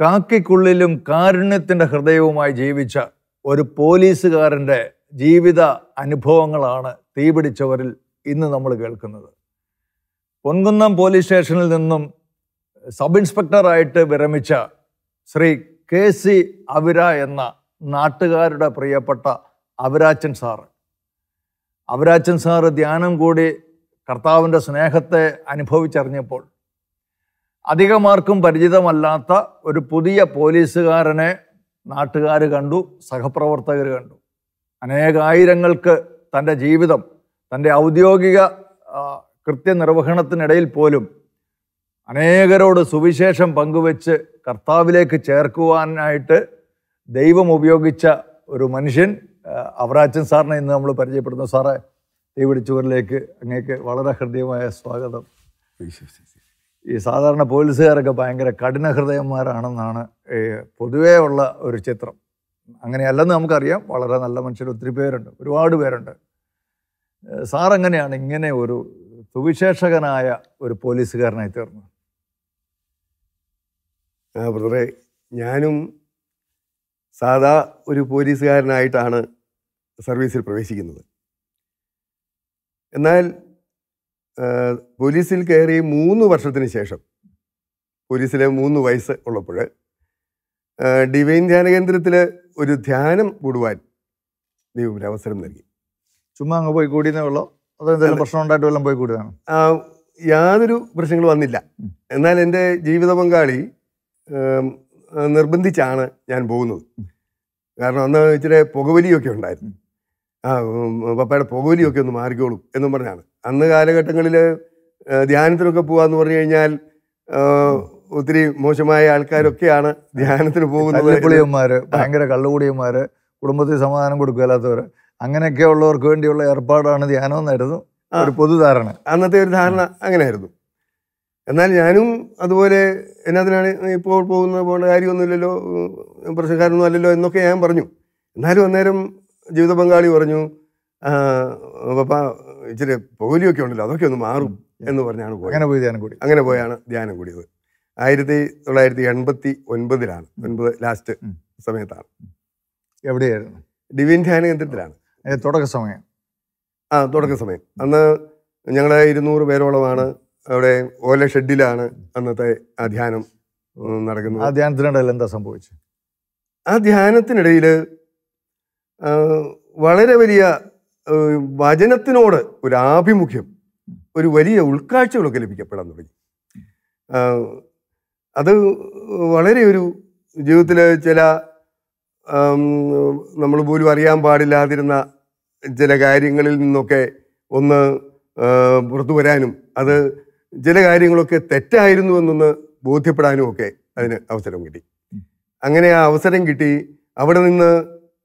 കാക്കിക്കുള്ളിലും കാരുണ്യത്തിൻ്റെ ഹൃദയവുമായി ജീവിച്ച ഒരു പോലീസുകാരൻ്റെ ജീവിത അനുഭവങ്ങളാണ് തീപിടിച്ചവരിൽ ഇന്ന് നമ്മൾ കേൾക്കുന്നത്. പൊൻകുന്നം പോലീസ് സ്റ്റേഷനിൽ നിന്നും സബ് ഇൻസ്പെക്ടറായിട്ട് വിരമിച്ച ശ്രീ KC അവിര എന്ന നാട്ടുകാരുടെ പ്രിയപ്പെട്ട അവരാച്ചൻ സാറ്. അവരാച്ചൻ സാറ് ധ്യാനം കൂടി കർത്താവിൻ്റെ സ്നേഹത്തെ അനുഭവിച്ചറിഞ്ഞപ്പോൾ അധികമാർക്കും പരിചിതമല്ലാത്ത ഒരു പുതിയ പോലീസുകാരനെ നാട്ടുകാർ കണ്ടു, സഹപ്രവർത്തകർ കണ്ടു. അനേകായിരങ്ങൾക്ക് തൻ്റെ ജീവിതം, തൻ്റെ ഔദ്യോഗിക കൃത്യനിർവഹണത്തിനിടയിൽ പോലും അനേകരോട് സുവിശേഷം പങ്കുവെച്ച് കർത്താവിലേക്ക് ചേർക്കുവാനായിട്ട് ദൈവം ഉപയോഗിച്ച ഒരു മനുഷ്യൻ അവരാച്ചൻ സാറിനെ ഇന്ന് നമ്മൾ പരിചയപ്പെടുന്നു. സാറേ, തീപിടിച്ചവരിലേക്ക് അങ്ങേക്ക് വളരെ ഹൃദ്യമായ സ്വാഗതം. ഈ സാധാരണ പോലീസുകാരൊക്കെ ഭയങ്കര കഠിന ഹൃദയന്മാരാണെന്നാണ് പൊതുവേ ഉള്ള ഒരു ചിത്രം. അങ്ങനെയല്ലെന്ന് നമുക്കറിയാം. വളരെ നല്ല മനുഷ്യർ ഒത്തിരി പേരുണ്ട്, ഒരുപാട് പേരുണ്ട്. സാർ എങ്ങനെയാണ് ഇങ്ങനെ ഒരു സുവിശേഷകനായ ഒരു പോലീസുകാരനായി തീർന്നത്? ബ്രദറെ, ഞാനും സാധാ ഒരു പോലീസുകാരനായിട്ടാണ് സർവീസിൽ പ്രവേശിക്കുന്നത്. എന്നാൽ പോലീസിൽ കയറി 3 വർഷത്തിന് ശേഷം, പോലീസിലെ 3 വയസ്സ് ഉള്ളപ്പോൾ ഡിവൈൻ ധ്യാന കേന്ദ്രത്തിൽ ഒരു ധ്യാനം കൂടുവാൻ ദൈവം ഒരു അവസരം നൽകി. ചുമ്മാ അങ്ങ് പോയി കൂടിയെന്നേ ഉള്ളോ, അതോ എന്തെങ്കിലും പ്രശ്നം ഉണ്ടായിട്ട് വല്ലതും പോയി കൂടിയതാണ്? യാതൊരു പ്രശ്നങ്ങളും വന്നില്ല. എന്നാൽ എൻ്റെ ജീവിത പങ്കാളി നിർബന്ധിച്ചാണ് ഞാൻ പോകുന്നത്. കാരണം അന്ന് ഇച്ചിരി പുകവലിയൊക്കെ ഉണ്ടായിരുന്നു. പപ്പയുടെ പുകവലിയൊക്കെ ഒന്ന് മാറിക്കോളും എന്നും പറഞ്ഞാണ്. അന്ന് കാലഘട്ടങ്ങളിൽ ധ്യാനത്തിനൊക്കെ പോകാന്ന് പറഞ്ഞു കഴിഞ്ഞാൽ ഒത്തിരി മോശമായ ആൾക്കാരൊക്കെയാണ് ധ്യാനത്തിന് പോകുന്നത്. കള്ളുകുടിയന്മാര്, ഭയങ്കര കള്ളുകുടിയന്മാര്, കുടുംബത്തിൽ സമാധാനം കൊടുക്കുകയല്ലാത്തവര്, അങ്ങനെയൊക്കെ ഉള്ളവർക്ക് വേണ്ടിയുള്ള ഏർപ്പാടാണ് ധ്യാനം എന്നായിരുന്നു ഒരു പൊതുധാരണ. അന്നത്തെ ഒരു ധാരണ അങ്ങനെയായിരുന്നു. എന്നാൽ ഞാനും അതുപോലെ എന്നതിനാണ് ഇപ്പോൾ പോകേണ്ട കാര്യമൊന്നുമില്ലല്ലോ, പ്രശ്നക്കാരൊന്നും അല്ലല്ലോ എന്നൊക്കെ ഞാൻ പറഞ്ഞു. എന്നാലും അന്നേരം ജീവിത പങ്കാളി പറഞ്ഞു, പപ്പ ഇച്ചിരി പുകവലിയൊക്കെ ഉണ്ടല്ലോ, അതൊക്കെ ഒന്ന് മാറും എന്ന് പറഞ്ഞാണ് പോയത്. അങ്ങനെ പോയാണ് ധ്യാനം കൂടിയത്. 1989 9 ലാസ്റ്റ് സമയത്താണ്. എവിടെയായിരുന്നു? ഡിവൈൻ ധ്യാന കേന്ദ്രത്തിലാണ്. തുടക്ക സമയം? തുടക്ക സമയം. അന്ന് ഞങ്ങൾ 200 പേരോളമാണ്. അവിടെ ഓല ഷെഡിലാണ് അന്നത്തെ ആ ധ്യാനം നടക്കുന്നത്. ആ ധ്യാനത്തിനിടയിൽ എന്താ സംഭവിച്ചത്? ആ ധ്യാനത്തിനിടയിൽ വളരെ വലിയ വചനത്തിനോട് ഒരു ആഭിമുഖ്യം, ഒരു വലിയ ഉൾക്കാഴ്ചകളൊക്കെ ലഭിക്കപ്പെടാൻ തുടങ്ങി. അത് വളരെ ഒരു ജീവിതത്തിൽ ചില നമ്മൾ പോലും അറിയാൻ പാടില്ലാതിരുന്ന ചില കാര്യങ്ങളിൽ നിന്നൊക്കെ ഒന്ന് പുറത്തു വരാനും അത് ചില കാര്യങ്ങളൊക്കെ തെറ്റായിരുന്നു എന്നൊന്ന് ബോധ്യപ്പെടാനും ഒക്കെ അതിന് അവസരം കിട്ടി. അങ്ങനെ ആ അവസരം കിട്ടി. അവിടെ നിന്ന്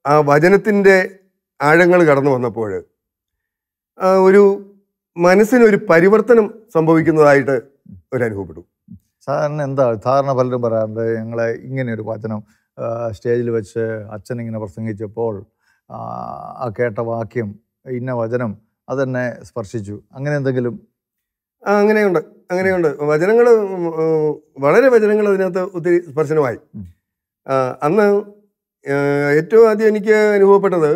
ആ വചനത്തിൻ്റെ ആഴങ്ങൾ കടന്നു വന്നപ്പോൾ ഒരു മനസ്സിനൊരു പരിവർത്തനം സംഭവിക്കുന്നതായിട്ട് ഒരനുഭവപ്പെട്ടു. സാധാരണ പലരും പറയാറുണ്ട്, ഞങ്ങളെ ഇങ്ങനെ ഒരു വചനം സ്റ്റേജിൽ വെച്ച് അച്ഛൻ ഇങ്ങനെ പ്രസംഗിച്ചപ്പോൾ ആ കേട്ട വാക്യം, ഇന്ന വചനം അതെന്നെ സ്പർശിച്ചു, അങ്ങനെ എന്തെങ്കിലും? അങ്ങനെയുണ്ട്. വചനങ്ങൾ, വളരെ വചനങ്ങൾ അതിനകത്ത് ഒത്തിരി സ്പർശനമായി. അന്ന് ഏറ്റവും ആദ്യം എനിക്ക് അനുഭവപ്പെട്ടത്,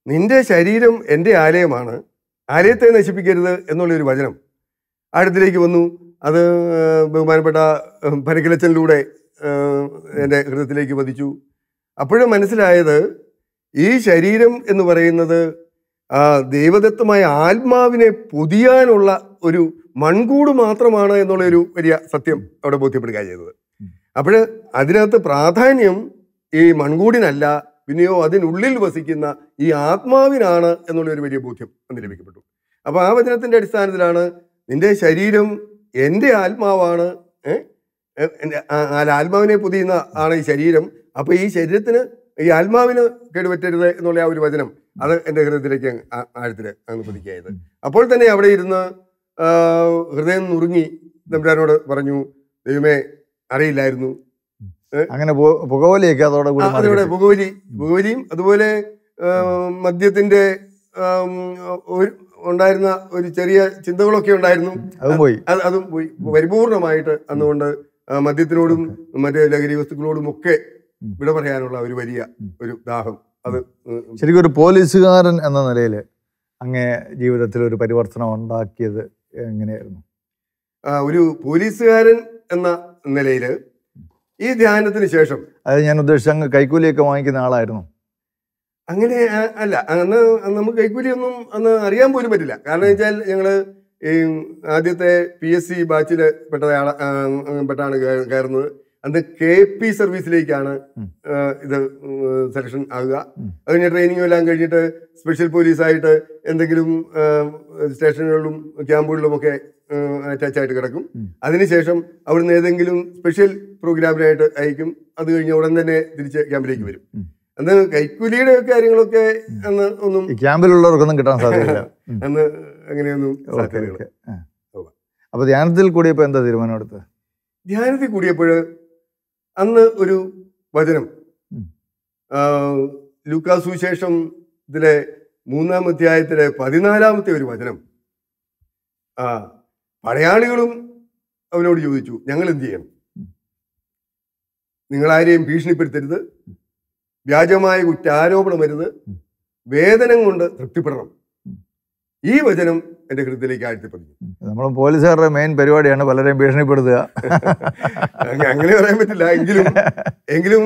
നിന്റെ ശരീരം എൻ്റെ ആലയമാണ്, ആലയത്തെ നശിപ്പിക്കരുത് എന്നുള്ളൊരു വചനം ആഴത്തിലേക്ക് വന്നു. അത് ബഹുമാനപ്പെട്ട പരക്കിലച്ചനിലൂടെ എൻ്റെ ഹൃദയത്തിലേക്ക് പതിച്ചു. അപ്പോഴും മനസ്സിലായത്, ഈ ശരീരം എന്ന് പറയുന്നത് ദൈവദത്തമായ ആത്മാവിനെ പൊതിയാനുള്ള ഒരു മൺകൂട് മാത്രമാണ് എന്നുള്ളൊരു വലിയ സത്യം അവിടെ ബോധ്യപ്പെടുകയാണ് ചെയ്തത്. അപ്പോൾ അതിനകത്ത് പ്രാധാന്യം ഈ മൺകൂടിനല്ല, പിന്നെയോ അതിനുള്ളിൽ വസിക്കുന്ന ഈ ആത്മാവിനാണ് എന്നുള്ളൊരു വലിയ ബോധ്യം അന്ന് ലഭിക്കപ്പെട്ടു. അപ്പോൾ ആ വചനത്തിൻ്റെ അടിസ്ഥാനത്തിലാണ്, നിന്റെ ശരീരം എൻ്റെ ആത്മാവാണ്, ആത്മാവിനെ പൊതിയുന്ന ആണ് ഈ ശരീരം. അപ്പോൾ ഈ ശരീരത്തിന്, ഈ ആത്മാവിന് കേടുപറ്റരുത് എന്നുള്ള ആ ഒരു വചനം അത് എൻ്റെ ഹൃദയത്തിലേക്ക് ആഴത്തിൽ അങ്ങ് പതിക്കുകയായത്. അപ്പോൾ തന്നെ അവിടെ ഇരുന്ന് ഹൃദയം നുറുങ്ങി തമ്പുരാനോട് പറഞ്ഞു, ദൈവമേ, അറിയില്ലായിരുന്നു. അങ്ങനെ പുകവലിയൊക്കെ അതോടെ പുകവലിയും അതുപോലെ മദ്യത്തിന്റെ ഉണ്ടായിരുന്ന ഒരു ചെറിയ ചിന്തകളൊക്കെ ഉണ്ടായിരുന്നു. അതും പോയി പരിപൂർണമായിട്ട് അന്നുകൊണ്ട് മദ്യത്തിനോടും മറ്റേ ലഹരി വസ്തുക്കളോടും ഒക്കെ വിട പറയാനുള്ള ഒരു വലിയ ഒരു ദാഹം. അത് ശരിക്കും ഒരു പോലീസുകാരൻ എന്ന നിലയിൽ അങ്ങേ ജീവിതത്തിൽ ഒരു പരിവർത്തനം ഉണ്ടാക്കിയത് എങ്ങനെയായിരുന്നു? ഒരു പോലീസുകാരൻ എന്ന നിലയിൽ ഈ ധ്യാനത്തിന് ശേഷം, അത് ഞാൻ ഉദ്ദേശിച്ച അങ്ങ് കൈക്കൂലിയൊക്കെ വാങ്ങിക്കുന്ന ആളായിരുന്നു? അങ്ങനെ അല്ല, അന്ന് നമുക്ക് കൈക്കൂലിയൊന്നും അന്ന് അറിയാൻ പോലും പറ്റില്ല. കാരണം വെച്ചാൽ ഞങ്ങള് ഈ ആദ്യത്തെ PSC ബാച്ചിൽ പെട്ടാണ് കയറുന്നത്. അന്ന് KP സർവീസിലേക്കാണ് ഇത് സെലക്ഷൻ ആകുക. അത് കഴിഞ്ഞ് ട്രെയിനിങ്ങും എല്ലാം കഴിഞ്ഞിട്ട് സ്പെഷ്യൽ പോലീസായിട്ട് എന്തെങ്കിലും സ്റ്റേഷനുകളിലും ക്യാമ്പുകളിലും ഒക്കെ അറ്റാച്ചായിട്ട് കിടക്കും. അതിനുശേഷം അവിടുന്ന് ഏതെങ്കിലും സ്പെഷ്യൽ പ്രോഗ്രാമിനായിട്ട് അയക്കും. അത് കഴിഞ്ഞ് ഉടൻ തന്നെ തിരിച്ച് ക്യാമ്പിലേക്ക് വരും. അന്ന് കൈക്കൂലിയുടെ കാര്യങ്ങളൊക്കെ അന്ന് ഒന്നും ക്യാമ്പിലുള്ളവർക്കൊന്നും കിട്ടാൻ സാധ്യതയില്ല. അന്ന് അങ്ങനെയൊന്നും സാധ്യതയില്ല. അപ്പൊ ധ്യാനത്തിൽ കൂടിയപ്പോ എന്താ തീരുമാനം എടുത്തത്? ധ്യാനത്തിൽ കൂടിയപ്പോൾ അന്ന് ഒരു വചനം, ലൂക്കാ സുവിശേഷം ഇതിലെ 3-ാം അധ്യായത്തിലെ 14-ാമത്തെ ഒരു വചനം. പടയാളികളും അവനോട് ചോദിച്ചു, ഞങ്ങൾ എന്ത് ചെയ്യണം? നിങ്ങളാരെയും ഭീഷണിപ്പെടുത്തരുത്, വ്യാജമായ കുറ്റാരോപണം വരുത്, വേതനം കൊണ്ട് തൃപ്തിപ്പെടണം. ഈ വചനം എന്റെ ഹൃദയത്തിലേക്ക് ആഴ്ത്തിപ്പതിഞ്ഞു. നമ്മൾ പോലീസുകാരുടെ മെയിൻ പരിപാടിയാണ് പലരെയും ഭീഷണിപ്പെടുത്തുക. അങ്ങനെ പറയാൻ പറ്റില്ല. എങ്കിലും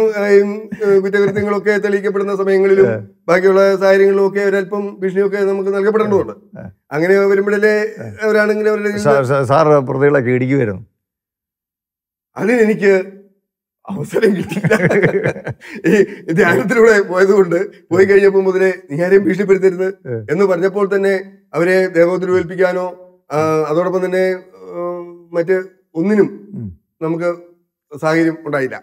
കുറ്റകൃത്യങ്ങളൊക്കെ തെളിയിക്കപ്പെടുന്ന സമയങ്ങളിലും ബാക്കിയുള്ള സാഹചര്യങ്ങളിലും ഒക്കെ ഒരല്പം ഭീഷണിയൊക്കെ നമുക്ക് നൽകപ്പെടേണ്ടതുണ്ട്. അങ്ങനെ വരുമ്പോഴല്ലേ അവരാണെങ്കിൽ അവരുടെ സാർ പ്രതികളൊക്കെ ഇടിക്കുമായിരുന്നു. അതിനെനിക്ക് അവസരം കിട്ടിയില്ല. ഈ ധ്യാനത്തിലൂടെ പോയി കഴിഞ്ഞപ്പോൾ മുതലേ നീ ആരെയും ഭീഷണിപ്പെടുത്തരുത് എന്ന് പറഞ്ഞപ്പോൾ തന്നെ അവരെ ദേഹോദ്രവേൽപ്പിക്കാനോ അതോടൊപ്പം തന്നെ മറ്റ് ഒന്നിനും നമുക്ക് സാഹചര്യം ഉണ്ടായില്ല.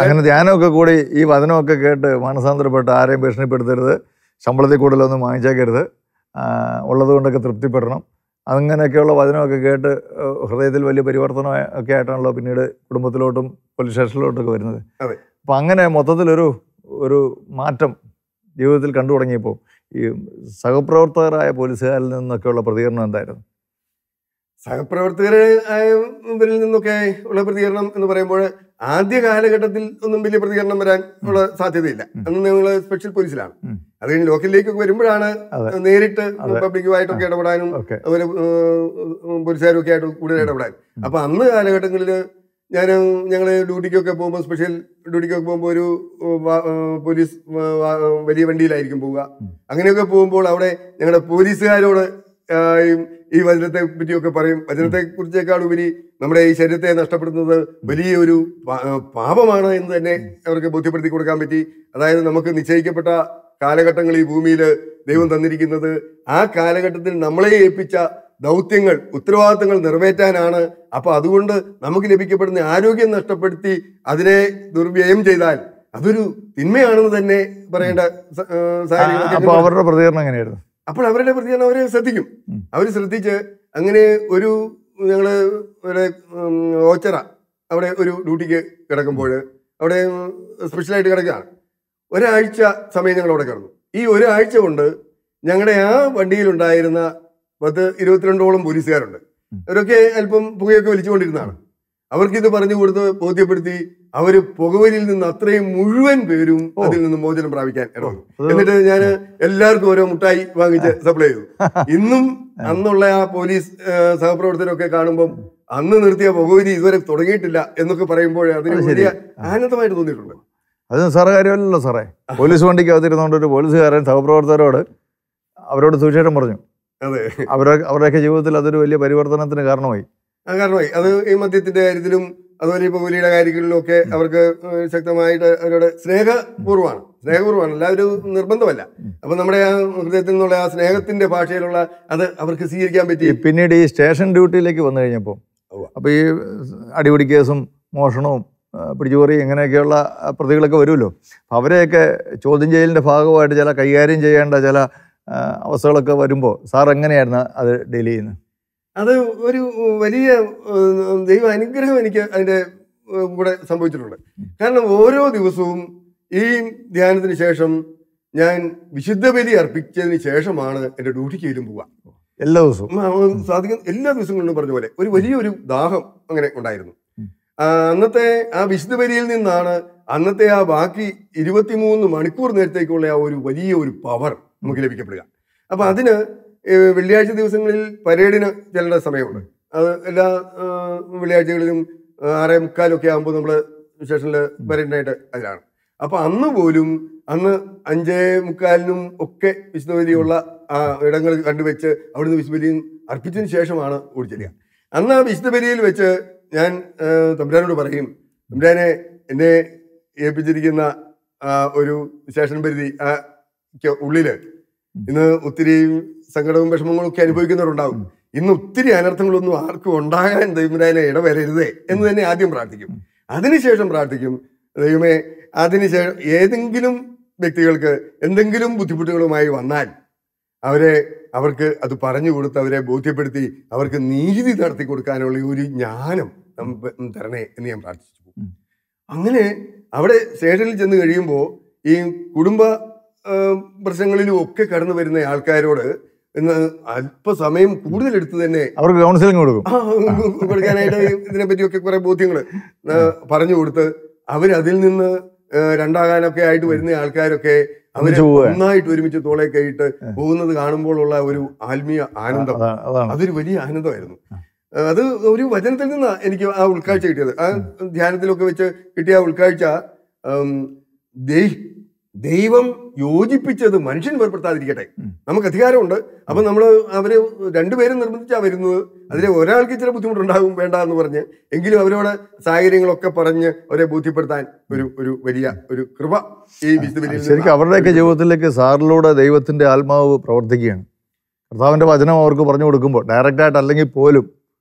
അങ്ങനെ ധ്യാനമൊക്കെ കൂടി ഈ വചനമൊക്കെ കേട്ട് മാനസാന്തരപ്പെട്ട് ആരെയും ഭീഷണിപ്പെടുത്തരുത്, ശമ്പളത്തിൽ കൂടുതലൊന്നും വാങ്ങിച്ചേക്കരുത്, ഉള്ളത് കൊണ്ടൊക്കെ തൃപ്തിപ്പെടണം, അങ്ങനെയൊക്കെയുള്ള വചനമൊക്കെ കേട്ട് ഹൃദയത്തിൽ വലിയ പരിവർത്തനം ഒക്കെ ആയിട്ടാണല്ലോ പിന്നീട് കുടുംബത്തിലോട്ടും പോലീസ് സ്റ്റേഷനിലോട്ടൊക്കെ വരുന്നത്. അപ്പം അങ്ങനെ മൊത്തത്തിലൊരു മാറ്റം ജീവിതത്തിൽ കണ്ടു തുടങ്ങിയപ്പോൾ ഈ സഹപ്രവർത്തകരായ പോലീസുകാരിൽ നിന്നൊക്കെയുള്ള പ്രതികരണം എന്തായിരുന്നു? സഹപ്രവർത്തകരിൽ നിന്നൊക്കെ ഉള്ള പ്രതികരണം എന്ന് പറയുമ്പോൾ ആദ്യ കാലഘട്ടത്തിൽ ഒന്നും വലിയ പ്രതികരണം വരാൻ ഉള്ള സാധ്യതയില്ല. അന്ന് ഞങ്ങൾ സ്പെഷ്യൽ പോലീസിലാണ്. അത് കഴിഞ്ഞ് ലോക്കലിലേക്കൊക്കെ വരുമ്പോഴാണ് നേരിട്ട് പബ്ലിക്കുമായിട്ടൊക്കെ ഇടപെടാനും അതുപോലെ പോലീസുകാരും ഒക്കെ ആയിട്ട് കൂടുതൽ ഇടപെടാനും. അപ്പൊ അന്ന് കാലഘട്ടങ്ങളിൽ ഞങ്ങള് ഡ്യൂട്ടിക്കൊക്കെ പോകുമ്പോൾ, സ്പെഷ്യൽ ഡ്യൂട്ടിക്കൊക്കെ പോകുമ്പോൾ ഒരു പോലീസ് വലിയ വണ്ടിയിലായിരിക്കും പോവുക. അങ്ങനെയൊക്കെ പോകുമ്പോൾ അവിടെ ഞങ്ങളുടെ പോലീസുകാരോട് ഈ വചനത്തെ പറ്റിയൊക്കെ പറയും. വചനത്തെ കുറിച്ചേക്കാൾ ഉപരി നമ്മുടെ ഈ ശരീരത്തെ നഷ്ടപ്പെടുന്നത് വലിയൊരു പാപമാണ് എന്ന് തന്നെ അവർക്ക് ബോധ്യപ്പെടുത്തി കൊടുക്കാൻ പറ്റി. അതായത് നമുക്ക് നിശ്ചയിക്കപ്പെട്ട കാലഘട്ടങ്ങൾ ഈ ഭൂമിയിൽ ദൈവം തന്നിരിക്കുന്നത് ആ കാലഘട്ടത്തിൽ നമ്മളെ ഏൽപ്പിച്ച ദൗത്യങ്ങൾ, ഉത്തരവാദിത്തങ്ങൾ നിറവേറ്റാനാണ്. അപ്പൊ അതുകൊണ്ട് നമുക്ക് ലഭിക്കപ്പെടുന്ന ആരോഗ്യം നഷ്ടപ്പെടുത്തി അതിനെ ദുർവ്യയം ചെയ്താൽ അതൊരു തിന്മയാണെന്ന് തന്നെ പറയേണ്ട സാഹചര്യം. അവരുടെ പ്രതികരണം എങ്ങനെയായിരുന്നു? അപ്പോൾ അവരുടെ പ്രതികരണം അവരെ ശ്രദ്ധിക്കും. അവർ ശ്രദ്ധിച്ച് അങ്ങനെ ഞങ്ങള് ഓച്ചറ അവിടെ ഒരു ഡ്യൂട്ടിക്ക് കിടക്കുമ്പോൾ അവിടെ സ്പെഷ്യലായിട്ട് കിടക്കുകയാണ്. ഒരാഴ്ച സമയം ഞങ്ങൾ അവിടെ കിടന്നു. ഈ ഒരാഴ്ച കൊണ്ട് ഞങ്ങളുടെ ആ വണ്ടിയിലുണ്ടായിരുന്ന 10-22ഓളം പോലീസുകാരുണ്ട്. അവരൊക്കെ അല്പം പുകയൊക്കെ വലിച്ചുകൊണ്ടിരുന്നതാണ്. അവർക്കിത് പറഞ്ഞു കൊടുത്ത് ബോധ്യപ്പെടുത്തി അവര് പുകവലിയിൽ നിന്ന് അത്രയും മുഴുവൻ പേരും അതിൽ നിന്ന് മോചനം പ്രാപിക്കാൻ ഇടവന്നു. എന്നിട്ട് ഞാൻ എല്ലാവർക്കും ഓരോ മുട്ടായി വാങ്ങിച്ച് സപ്ലൈ ചെയ്തു. ഇന്നും അന്നുള്ള ആ പോലീസ് സഹപ്രവർത്തകരൊക്കെ കാണുമ്പോൾ അന്ന് നിർത്തിയ പുകവലി ഇതുവരെ തുടങ്ങിയിട്ടില്ല എന്നൊക്കെ പറയുമ്പോൾ അതിന് വലിയ ആനന്ദമായിട്ട് തോന്നിയിട്ടുണ്ട്. അത് സാറേ കാര്യമല്ലല്ലോ സാറേ. പോലീസ് വണ്ടിക്ക് അകത്തിരുന്നോണ്ട് ഒരു പോലീസുകാരൻ സഹപ്രവർത്തകരോട് അവരോട് സുവിശേഷം പറഞ്ഞു. അതെ, അവരുടെയൊക്കെ ജീവിതത്തിൽ അതൊരു വലിയ പരിവർത്തനത്തിന് കാരണമായി. അത് ഈ മദ്യത്തിന്റെ കാര്യത്തിലും അതുപോലെ ഈ പുകവലിയുടെ കാര്യങ്ങളിലും ഒക്കെ അവർക്ക് ശക്തമായിട്ട് അവരുടെ സ്നേഹപൂർവ്വമാണ്. എല്ലാവരും നിർബന്ധമല്ല. അപ്പൊ നമ്മുടെ ആ ഹൃദയത്തിൽ നിന്നുള്ള ആ സ്നേഹത്തിന്റെ ഭാഷയിലുള്ള അത് അവർക്ക് സ്വീകരിക്കാൻ പറ്റി. പിന്നീട് ഈ സ്റ്റേഷൻ ഡ്യൂട്ടിയിലേക്ക് വന്നു കഴിഞ്ഞപ്പോൾ അപ്പൊ ഈ അടിപിടി കേസും മോഷണവും പിടിച്ചുപറി ഇങ്ങനെയൊക്കെയുള്ള പ്രതികളൊക്കെ വരുമല്ലോ. അവരെയൊക്കെ ചോദ്യം ചെയ്യലിന്റെ ഭാഗമായിട്ട് ചില കൈകാര്യം ചെയ്യേണ്ട ചില അവസ്ഥകളൊക്കെ വരുമ്പോൾ സാർ എങ്ങനെയായിരുന്നു അത് ഡീൽ ചെയ്യുന്നത്? അത് ഒരു വലിയ ദൈവ അനുഗ്രഹം എനിക്ക് അതിൻ്റെ കൂടെ സംഭവിച്ചിട്ടുണ്ട്. കാരണം ഓരോ ദിവസവും ഈ ധ്യാനത്തിന് ശേഷം ഞാൻ വിശുദ്ധ ബലി അർപ്പിച്ചതിന് ശേഷമാണ് എൻ്റെ ഡ്യൂട്ടിക്ക് പോവുക. എല്ലാ ദിവസവും സാധിക്കും. എല്ലാ ദിവസങ്ങളിലും പറഞ്ഞ പോലെ ഒരു വലിയൊരു ദാഹം അങ്ങനെ ഉണ്ടായിരുന്നു. അന്നത്തെ ആ വിശുദ്ധ ബലിയിൽ നിന്നാണ് അന്നത്തെ ആ ബാക്കി 23 മണിക്കൂർ നേരത്തേക്കുള്ള ആ ഒരു വലിയ ഒരു പവർ നമുക്ക് ലഭിക്കപ്പെടുക. അപ്പൊ അതിന് വെള്ളിയാഴ്ച ദിവസങ്ങളിൽ പരേഡിന് ചെല്ലേണ്ട സമയമുണ്ട്. അത് എല്ലാ വെള്ളിയാഴ്ചകളിലും 6:45 ആകുമ്പോൾ നമ്മൾ സ്റ്റേഷനിൽ പരേഡിനായിട്ട് അതിലാണ്. അപ്പൊ അന്ന് പോലും അന്ന് 5:45 ഒക്കെ വിശുദ്ധ ബലിയുള്ള ആ ഇടങ്ങൾ കണ്ടുവെച്ച് അവിടുന്ന് വിശുദ്ധ ബലിയും അർപ്പിച്ചതിന് ശേഷമാണ് ഓടിച്ചെല്ലുക. അന്ന് ആ വിശുദ്ധ ബലിയിൽ വെച്ച് ഞാൻ തമ്പുരാനോട് പറയും, തമ്പുരാനെ എന്നെ ഏൽപ്പിച്ചിരിക്കുന്ന ഒരു സ്റ്റേഷൻ പരിധി ഉള്ളില് ഇന്ന് ഒത്തിരി സങ്കടവും വിഷമങ്ങളും ഒക്കെ അനുഭവിക്കുന്നവരുണ്ടാവും. ഇന്ന് ഒത്തിരി അനർത്ഥങ്ങളൊന്നും ആർക്കും ഉണ്ടാകാൻ ദൈവമേ ഇടവരരുതേ എന്ന് തന്നെ ആദ്യം പ്രാർത്ഥിക്കും. അതിനുശേഷം പ്രാർത്ഥിക്കും, ദൈവമേ അതിനുശേഷം ഏതെങ്കിലും വ്യക്തികൾക്ക് എന്തെങ്കിലും ബുദ്ധിമുട്ടുകളുമായി വന്നാൽ അവർക്ക് അത് പറഞ്ഞു കൊടുത്ത് അവരെ ബോധ്യപ്പെടുത്തി അവർക്ക് നീതി നടത്തി കൊടുക്കാനുള്ള ഒരു ജ്ഞാനം തരണേ എന്ന് ഞാൻ പ്രാർത്ഥിച്ചു. അങ്ങനെ അവിടെ സ്റ്റേഷനിൽ ചെന്ന് കഴിയുമ്പോൾ ഈ കുടുംബ പ്രശ്നങ്ങളിലും ഒക്കെ കടന്നു വരുന്ന ആൾക്കാരോട് ഇന്ന് അല്പസമയം കൂടുതലെടുത്ത് തന്നെ അവർക്ക് കൗൺസിലിംഗ് കൊടുക്കാനായിട്ട് ഇതിനെപ്പറ്റിയൊക്കെ കുറെ ബോധ്യങ്ങൾ പറഞ്ഞു കൊടുത്ത് അവരതിൽ നിന്ന് രണ്ടാകാനൊക്കെ ആയിട്ട് വരുന്ന ആൾക്കാരൊക്കെ അവര് ഒന്നായിട്ട് ഒരുമിച്ച് തോളെ കൈയിട്ട് പോകുന്നത് കാണുമ്പോഴുള്ള ഒരു ആത്മീയ ആനന്ദം, അതൊരു വലിയ ആനന്ദമായിരുന്നു. അത് ഒരു വചനത്തിൽ നിന്നാണ് എനിക്ക് ആ ഉൾക്കാഴ്ച കിട്ടിയത്. ആ ധ്യാനത്തിലൊക്കെ വെച്ച് കിട്ടിയ ആ ഉൾക്കാഴ്ച, ദൈവം യോജിപ്പിച്ചത് മനുഷ്യൻ വേർപ്പെടുത്താതിരിക്കട്ടെ. നമുക്ക് അധികാരമുണ്ട്. അപ്പൊ നമ്മൾ അവര് രണ്ടുപേരും നിർബന്ധിച്ചാ വരുന്നത്. അതിലെ ഒരാൾക്ക് ചില ബുദ്ധിമുട്ടുണ്ടാകും, വേണ്ട എന്ന് പറഞ്ഞ്, എങ്കിലും അവരോട് സാഹചര്യങ്ങളൊക്കെ പറഞ്ഞ് അവരെ ബോധ്യപ്പെടുത്താൻ ഒരു വലിയ ഒരു കൃപ ഈ വിശുദ്ധ ശരിക്കും അവരുടെയൊക്കെ ജീവിതത്തിലേക്ക് സാറിലൂടെ ദൈവത്തിന്റെ ആത്മാവ് പ്രവർത്തിക്കുകയാണ്. കർത്താവിന്റെ വചനം അവർക്ക് പറഞ്ഞു കൊടുക്കുമ്പോൾ ഡയറക്റ്റ് ആയിട്ട് അല്ലെങ്കിൽ പോലും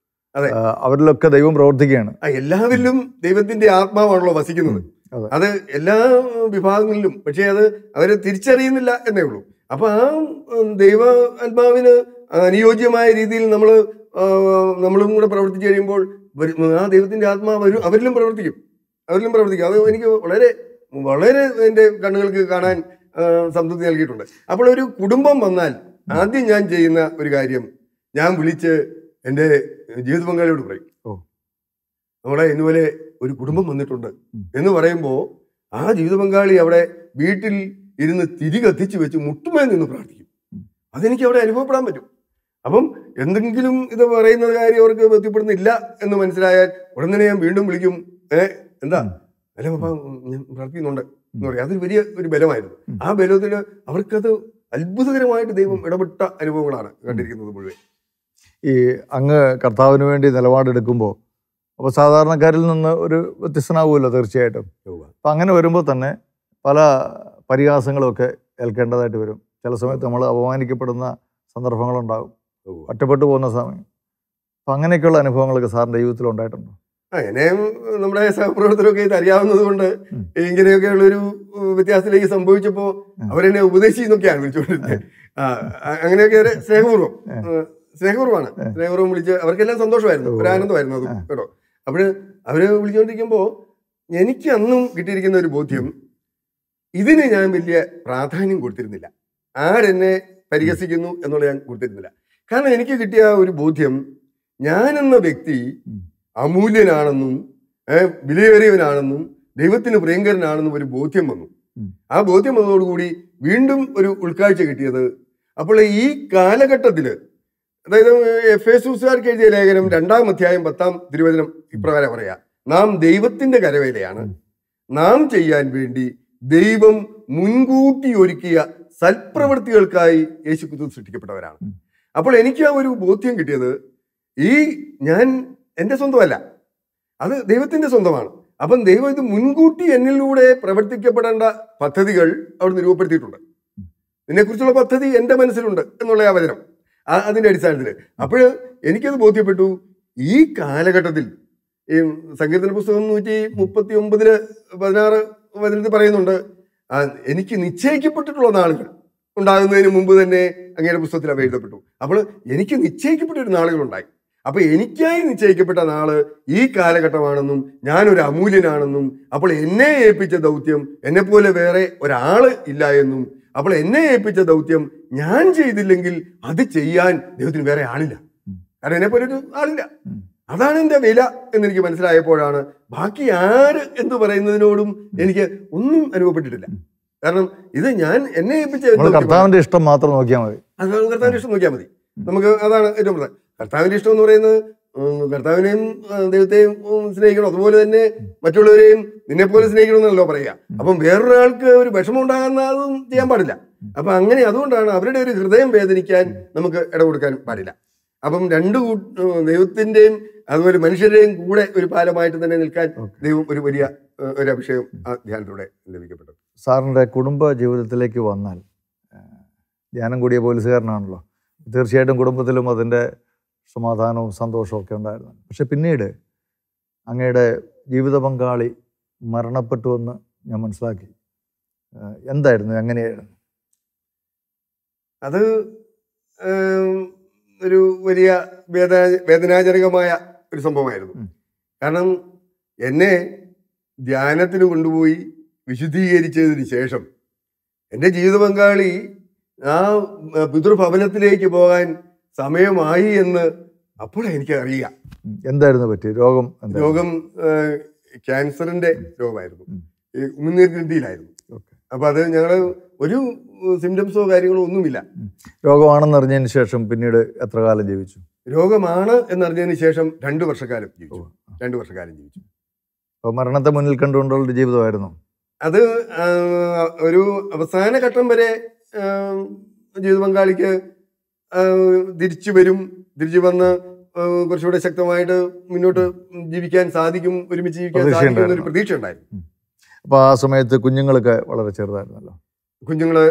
അതെ അവരിലൊക്കെ ദൈവം പ്രവർത്തിക്കുകയാണ്. എല്ലാവരിലും ദൈവത്തിന്റെ ആത്മാവാണല്ലോ വസിക്കുന്നത്. അത് എല്ലാ വിഭാഗങ്ങളിലും. പക്ഷെ അത് അവര് തിരിച്ചറിയുന്നില്ല എന്നേ ഉള്ളൂ. അപ്പൊ ആ ദൈവ ആത്മാവിന് അനുയോജ്യമായ രീതിയിൽ നമ്മളും കൂടെ പ്രവർത്തിച്ചു കഴിയുമ്പോൾ ആ ദൈവത്തിന്റെ ആത്മാവ് അവരിലും പ്രവർത്തിക്കും. അത് എനിക്ക് വളരെ വളരെ എൻ്റെ കണ്ണുകൾക്ക് കാണാൻ സംതൃപ്തി നൽകിയിട്ടുണ്ട്. അപ്പോൾ ഒരു കുടുംബം വന്നാൽ ആദ്യം ഞാൻ ചെയ്യുന്ന ഒരു കാര്യം, ഞാൻ വിളിച്ച് എൻ്റെ ജീവിത പങ്കാളിയോട് പറയും, നമ്മളെ ഇന്നുപോലെ ഒരു കുടുംബം വന്നിട്ടുണ്ട് എന്ന് പറയുമ്പോൾ ആ ജീവിത പങ്കാളി അവിടെ വീട്ടിൽ ഇരുന്ന് തിരി കത്തിച്ച് വെച്ച് മുട്ടുമേ നിന്ന് പ്രാർത്ഥിക്കും. അതെനിക്ക് അവിടെ അനുഭവപ്പെടാൻ പറ്റും. അപ്പം എന്തെങ്കിലും ഇത് പറയുന്ന കാര്യം അവർക്ക് ബോധ്യപ്പെടുന്നില്ല എന്ന് മനസ്സിലായാൽ ഉടൻ തന്നെ ഞാൻ വീണ്ടും വിളിക്കും, എന്താ അല്ല പപ്പ ഞാൻ പ്രാർത്ഥിക്കുന്നുണ്ട് എന്ന് പറയും. അതൊരു വലിയ ഒരു ബലമായിരുന്നു. ആ ബലത്തിന് അവർക്കത് അത്ഭുതകരമായിട്ട് ദൈവം ഇടപെട്ട അനുഭവങ്ങളാണ് കണ്ടിരിക്കുന്നത് മുഴുവൻ. ഈ അങ്ങ് കർത്താവിന് വേണ്ടി നിലപാടെടുക്കുമ്പോൾ അപ്പോൾ സാധാരണക്കാരിൽ നിന്ന് ഒരു വ്യത്യസ്തനാവുമല്ലോ തീർച്ചയായിട്ടും. അപ്പം അങ്ങനെ വരുമ്പോൾ തന്നെ പല പരിഹാസങ്ങളുമൊക്കെ ഏൽക്കേണ്ടതായിട്ട് വരും. ചില സമയത്ത് നമ്മൾ അപമാനിക്കപ്പെടുന്ന സന്ദർഭങ്ങളുണ്ടാകും, ഒറ്റപ്പെട്ടു പോകുന്ന സമയം. അപ്പം അങ്ങനെയൊക്കെയുള്ള അനുഭവങ്ങളൊക്കെ സാറിൻ്റെ ജീവിതത്തിൽ ഉണ്ടായിട്ടുണ്ടോ? എന്നെയും നമ്മുടെ സഹപ്രവർത്തകരൊക്കെ ഇത് അറിയാവുന്നത് കൊണ്ട് ഇങ്ങനെയൊക്കെയുള്ളൊരു വ്യത്യാസത്തിലേക്ക് സംഭവിച്ചപ്പോൾ അവരെന്നെ ഉപദേശിച്ചെന്നൊക്കെയാണ് വിളിച്ചുകൊണ്ടിരുന്നത്. അങ്ങനെയൊക്കെ ഒരു സ്നേഹപൂർവ്വമാണ് വിളിച്ച് അവർക്കെല്ലാം സന്തോഷമായിരുന്നു, ഒരു ആനന്ദമായിരുന്നു അത് കേട്ടോ. അപ്പോൾ അവര് വിളിച്ചുകൊണ്ടിരിക്കുമ്പോൾ എനിക്ക് അന്നും കിട്ടിയിരിക്കുന്ന ഒരു ബോധ്യം, ഇതിന് ഞാൻ വലിയ പ്രാധാന്യം കൊടുത്തിരുന്നില്ല. ആരെന്നെ പരിഹസിക്കുന്നു എന്നുള്ളത് ഞാൻ കൊടുത്തിരുന്നില്ല. കാരണം എനിക്ക് കിട്ടിയ ഒരു ബോധ്യം, ഞാനെന്ന വ്യക്തി അമൂല്യനാണെന്നും വിലയേറിയവനാണെന്നും ദൈവത്തിന് പ്രിയങ്കരനാണെന്നും ഒരു ബോധ്യം വന്നു. ആ ബോധ്യം വന്നതോടുകൂടി വീണ്ടും ഒരു ഉൾക്കാഴ്ച കിട്ടിയത്, അപ്പോൾ ഈ കാലഘട്ടത്തില്, അതായത് എഫേസൂസുകാർക്ക് എഴുതിയ ലേഖനം 2-ാം അധ്യായം 10-ാം തിരുവചനം ഇപ്രകാരം പറയാ, നാം ദൈവത്തിന്റെ കരവേലയാണ്, നാം ചെയ്യാൻ വേണ്ടി ദൈവം മുൻകൂട്ടി ഒരുക്കിയ സൽപ്രവൃത്തികൾക്കായി യേശുക്രിസ്തു സൃഷ്ടിക്കപ്പെട്ടവരാണ്. അപ്പോൾ എനിക്ക് ആ ഒരു ബോധ്യം കിട്ടിയത്, ഞാൻ എൻ്റെ സ്വന്തമല്ല, അത് ദൈവത്തിന്റെ സ്വന്തമാണ്. അപ്പം ദൈവം ഇത് മുൻകൂട്ടി എന്നിലൂടെ പ്രവർത്തിക്കപ്പെടേണ്ട പദ്ധതികൾ അവിടെ രൂപപ്പെടുത്തിയിട്ടുണ്ട്. ഇതിനെക്കുറിച്ചുള്ള പദ്ധതി എൻ്റെ മനസ്സിലുണ്ട് എന്നുള്ള ആ വചനം, അതിന്റെ അടിസ്ഥാനത്തിൽ അപ്പോൾ എനിക്കത് ബോധ്യപ്പെട്ടു. ഈ കാലഘട്ടത്തിൽ ഈ സങ്കീർത്തന പുസ്തകം 139:16 വചനത്തിൽ പറയുന്നുണ്ട്, എനിക്ക് നിശ്ചയിക്കപ്പെട്ടിട്ടുള്ള നാളുകൾ ഉണ്ടാകുന്നതിന് മുമ്പ് തന്നെ അങ്ങയുടെ പുസ്തകത്തിൽ അവ എഴുതപ്പെട്ടു. അപ്പോൾ എനിക്ക് നിശ്ചയിക്കപ്പെട്ട ഒരു നാളുകളുണ്ടായി. അപ്പൊ എനിക്കായി നിശ്ചയിക്കപ്പെട്ട നാള് ഈ കാലഘട്ടമാണെന്നും ഞാനൊരു അമൂല്യനാണെന്നും, അപ്പോൾ എന്നെ ഏൽപ്പിച്ച ദൗത്യം എന്നെ പോലെ വേറെ ഒരാള് ഇല്ല എന്നും, അപ്പോൾ എന്നെ ഏൽപ്പിച്ച ദൗത്യം ഞാൻ ചെയ്തില്ലെങ്കിൽ അത് ചെയ്യാൻ ദൈവത്തിന് വേറെ ആളില്ല. കാരണം എന്നെ പോലെ ഒരു ആളില്ല. അതാണ് എൻ്റെ വില എന്നെനിക്ക് മനസ്സിലായപ്പോഴാണ് ബാക്കി ആര് എന്ന് പറയുന്നതിനോടും എനിക്ക് ഒന്നും അനുഭവപ്പെട്ടിട്ടില്ല. കാരണം ഇത് ഞാൻ എന്നെ ഏൽപ്പിച്ച കർത്താവിന്റെ ഇഷ്ടം മാത്രം നോക്കിയാൽ മതി. അത് കർത്താവിന്റെ ഇഷ്ടം നോക്കിയാൽ മതി. നമുക്ക് അതാണ് ഏറ്റവും പ്രധാനം. കർത്താവിന്റെ ഇഷ്ടം എന്ന് പറയുന്നത് കർത്താവിനെയും ദൈവത്തെയും സ്നേഹിക്കണം, അതുപോലെ തന്നെ മറ്റുള്ളവരെയും നിന്നെ പോലെ സ്നേഹിക്കണം എന്നല്ലോ പറയുക. അപ്പം വേറൊരാൾക്ക് ഒരു വിഷമം ഉണ്ടാകുന്ന അതും ചെയ്യാൻ പാടില്ല. അപ്പൊ അങ്ങനെ അതുകൊണ്ടാണ് അവരുടെ ഒരു ഹൃദയം വേദനിക്കാൻ നമുക്ക് ഇടകൊടുക്കാൻ പാടില്ല. അപ്പം ദൈവത്തിന്റെയും അതുപോലെ മനുഷ്യരുടെയും കൂടെ ഒരു പാലമായിട്ട് തന്നെ നിൽക്കാൻ ദൈവം ഒരു വലിയ ഒരു അഭിഷേകം ആ ധ്യാനത്തിലൂടെ ലഭിക്കപ്പെട്ടു. സാറിൻ്റെ കുടുംബ ജീവിതത്തിലേക്ക് വന്നാൽ, ധ്യാനം കൂടിയ പോലീസുകാരനാണല്ലോ, തീർച്ചയായിട്ടും കുടുംബത്തിലും അതിൻ്റെ സമാധാനവും സന്തോഷവും ഒക്കെ ഉണ്ടായിരുന്നു. പക്ഷെ പിന്നീട് അങ്ങയുടെ ജീവിത പങ്കാളി മരണപ്പെട്ടുവെന്ന് ഞാൻ മനസ്സിലാക്കി. എന്തായിരുന്നു, എങ്ങനെയായിരുന്നു അത്? ഒരു വലിയ വേദനാജനകമായ ഒരു സംഭവമായിരുന്നു. കാരണം എന്നെ ധ്യാനത്തിന് കൊണ്ടുപോയി വിശുദ്ധീകരിച്ചതിന് ശേഷം എൻ്റെ ജീവിത പങ്കാളി ആ പിതൃഭവനത്തിലേക്ക് പോകാൻ സമയമായി എന്ന് അപ്പോഴേ എനിക്ക് അറിയാം. എന്തായിരുന്നു പറ്റി? രോഗം ക്യാൻസറിന്റെ രോഗമായിരുന്നു, ഈ ഉമിനീർ ഗ്രന്ഥിയിലായിരുന്നു. അപ്പൊ അത് ഞങ്ങള് ഒരു സിംറ്റംസോ കാര്യങ്ങളോ ഒന്നുമില്ല. രോഗമാണെന്ന് അറിഞ്ഞതിന് ശേഷം പിന്നീട് എത്ര കാലം ജീവിച്ചു? രോഗമാണ് എന്നറിഞ്ഞതിന് ശേഷം 2 വർഷക്കാലം ജീവിച്ചു. 2 വർഷക്കാലം ജീവിച്ചു. അപ്പോൾ മരണത്തെ മുന്നിൽ കണ്ടുകൊണ്ടുള്ള ജീവിതമായിരുന്നു അത്. ഒരു അവസാന ഘട്ടം വരെ ജീവിത പങ്കാളിക്ക് തിരിച്ചു വന്ന് കുറച്ചുകൂടെ ശക്തമായിട്ട് മുന്നോട്ട് ജീവിക്കാൻ സാധിക്കും, ഒരുമിച്ച് ജീവിക്കാൻ സാധിക്കും എന്നൊരു പ്രതീക്ഷ ഉണ്ടായിരുന്നു. അപ്പൊ ആ സമയത്ത് കുഞ്ഞുങ്ങളൊക്കെ വളരെ ചെറുതായിരുന്നല്ലോ. കുഞ്ഞുങ്ങള്